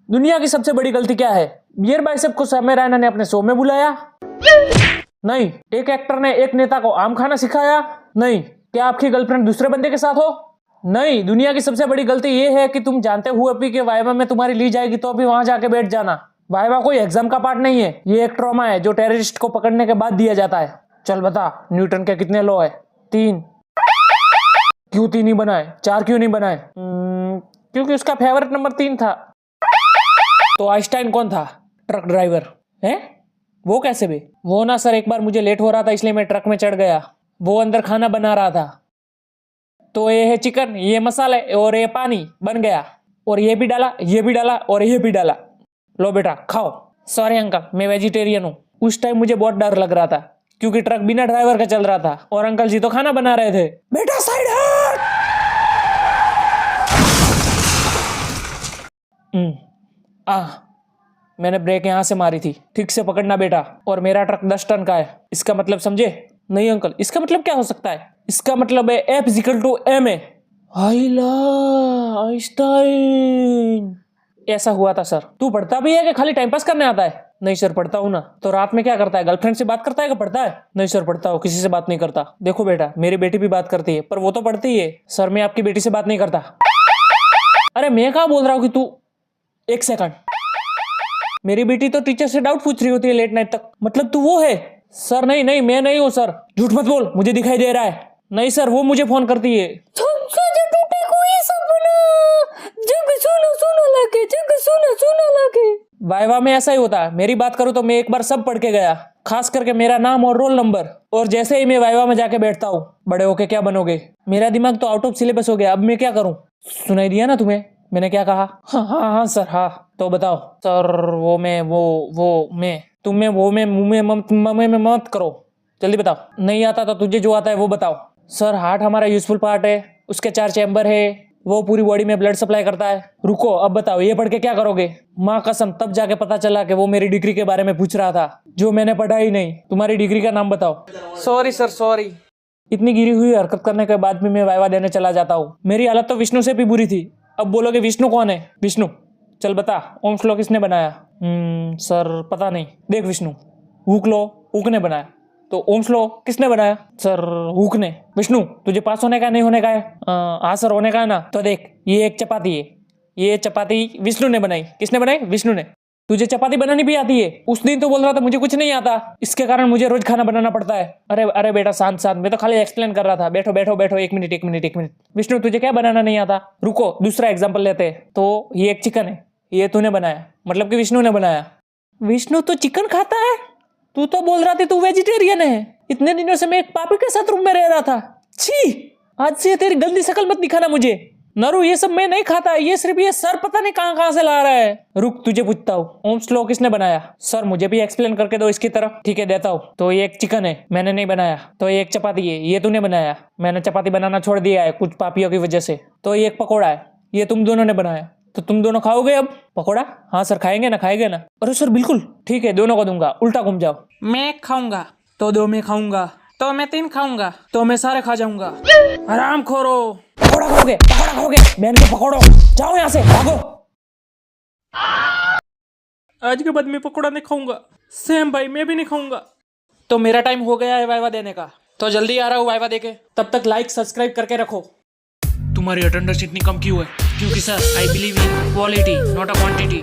दुनिया की सबसे बड़ी गलती क्या है? बियर बाइसेप को समय रैना ने अपने शो में बुलाया? नहीं। एक एक्टर ने एक नेता को आम खाना सिखाया? नहीं। क्या आपकी गर्लफ्रेंड दूसरे बंदे के साथ हो? नहीं। दुनिया की सबसे बड़ी गलती यह है कि तुम जानते हुए भी कि वाइवा में तुम्हारी ली जाएगी तो भी वहां जाके बैठ जाना। वाइवा कोई एग्जाम का पार्ट नहीं है, ये एक ट्रॉमा है जो टेररिस्ट को पकड़ने के बाद दिया जाता है। चल बता, न्यूटन के कितने लॉ है? 3। क्यों 3 ही बनाए, 4 क्यों नहीं बनाए? क्योंकि उसका फेवरेट नंबर 3 था। तो आइंस्टाइन कौन था? ट्रक ड्राइवर है? वो कैसे भी? वो ना सर, एक बार मुझे लेट हो रहा था इसलिए मैं ट्रक में चढ़ गया। वो अंदर खाना बना रहा था, तो ये है चिकन, ये मसाले और ये पानी बन गया, और ये भी डाला, ये भी डाला और ये भी डाला। लो बेटा खाओ। सॉरी अंकल, मैं वेजिटेरियन हूँ। उस टाइम मुझे बहुत डर लग रहा था क्योंकि ट्रक बिना ड्राइवर का चल रहा था और अंकल जी तो खाना बना रहे थे। बेटा साइड हट। मैंने ब्रेक यहां से मारी थी, ठीक से पकड़ना बेटा। और मेरा ट्रक 10 टन का है, इसका मतलब समझे? नहीं अंकल, इसका मतलब क्या हो सकता है? इसका मतलब है F = ma। आइंस्टाइन। ऐसा हुआ था सर। तू पढ़ता भी है कि खाली टाइम पास करने आता है? नहीं सर पढ़ता हूँ ना। तो रात में क्या करता है? गर्लफ्रेंड से बात करता है कि पढ़ता है? नहीं सर पढ़ता हूँ, किसी से बात नहीं करता। देखो बेटा, मेरी बेटी भी बात करती है, पर वो तो पढ़ती ही है। सर मैं आपकी बेटी से बात नहीं करता। अरे मैं कहाँ बोल रहा हूँ कि तू। 1 सेकंड। मेरी बेटी तो टीचर से डाउट पूछ रही होती है लेट नाइट तक। मतलब तू वो है? सर नहीं नहीं, मैं नहीं हूँ सर। झूठ मत बोल, मुझे दिखाई दे रहा है। नहीं सर, वो मुझे फोन करती है। वाइवा में ऐसा ही होता है। मेरी बात करूँ तो मैं एक बार सब पढ़ के गया, खास करके मेरा नाम और रोल नंबर। और जैसे ही मैं वाइवा में जाके बैठता हूँ, बड़े होके क्या बनोगे? मेरा दिमाग तो आउट ऑफ सिलेबस हो गया, अब मैं क्या करूँ? सुनाई दिया ना तुम्हें मैंने क्या कहा? हाँ हाँ हाँ सर हाँ। तो बताओ सर। वो मैं वो मैं तुम में वो में मुंह में मत करो, जल्दी बताओ। नहीं आता तो तुझे जो आता है वो बताओ। सर हार्ट हमारा यूजफुल पार्ट है, उसके 4 चैम्बर है, वो पूरी बॉडी में ब्लड सप्लाई करता है। रुको अब बताओ, ये पढ़ के क्या करोगे? माँ कसम, तब जाके पता चला कि वो मेरी डिग्री के बारे में पूछ रहा था जो मैंने पढ़ा ही नहीं। तुम्हारी डिग्री का नाम बताओ। Sorry sir sorry. इतनी गिरी हुई हरकत करने के बाद भी मैं वाइवा देने चला जाता हूँ। मेरी हालत तो विष्णु से भी बुरी थी। अब बोलोगे विष्णु कौन है? विष्णु, चल बता, ओम श्लोक किसने बनाया? सर पता नहीं। देख विष्णु, हुक लो, हुक ने बनाया। तो ओम श्लोक किसने बनाया? सर हुक ने। विष्णु तुझे पास होने का नहीं होने का है? हाँ सर होने का है ना। तो देख, ये एक चपाती है, ये चपाती विष्णु ने बनाई। किसने बनाई? विष्णु ने। तुझे चपाती बनानी भी आती है? उस दिन तो बोल रहा था मुझे कुछ नहीं आता, इसके कारण मुझे रोज खाना बनाना पड़ता है। अरे अरे बेटा शांत शांत, मैं तो खाली एक्सप्लेन कर रहा था। बैठो बैठो बैठो, 1 मिनट 1 मिनट 1 मिनट। विष्णु तुझे क्या बनाना नहीं आता? रुको दूसरा एग्जाम्पल लेते हैं। तो ये एक चिकन है, ये तूने बनाया, मतलब कि विष्णु ने बनाया। विष्णु तो चिकन खाता है? तू तो बोल रहा था तू वेजिटेरियन है। इतने दिनों से मैं एक पापी के साथ रूम में रह रहा था। छी, आज से तेरी गंदी शक्ल मत दिखाना मुझे। नरू ये सब मैं नहीं खाता, ये सिर्फ ये सर पता नहीं कहां कहां से ला रहा है। रुक तुझे पूछता हूँ, ओम श्लोक किसने बनाया? सर मुझे भी एक्सप्लेन करके दो इसकी तरफ। ठीक है देता हूँ। तो ये एक चिकन है, मैंने नहीं बनाया। तो ये एक चपाती है, ये तूने बनाया। मैंने चपाती बनाना छोड़ दिया है कुछ पापियों की वजह से। तो ये एक पकौड़ा है, ये तुम दोनों ने बनाया। तो तुम दोनों खाओगे अब पकौड़ा? हाँ सर खाएंगे ना, खाएंगे ना। अरे सर बिल्कुल ठीक है, दोनों को दूंगा। उल्टा घूम जाओ। मैं खाऊंगा तो 2 मैं खाऊंगा, तो मैं 3 खाऊंगा, तो मैं सारे खा जाऊंगा। आराम खोरो। पकौड़ा खाओगे? पकौड़ा खाओगे? बहन के पकौड़ो, जाओ यहाँ से, भागो। आज के बाद मैं पकौड़ा नहीं खाऊंगा। सेम भाई, मैं भी नहीं खाऊंगा। तो मेरा टाइम हो गया है वाइवा देने का, तो जल्दी आ रहा हूँ वाइवा देके। तब तक लाइक सब्सक्राइब करके रखो। तुम्हारी अटेंडेंस इतनी कम क्यों है? क्योंकि sir I believe in quality not a quantity.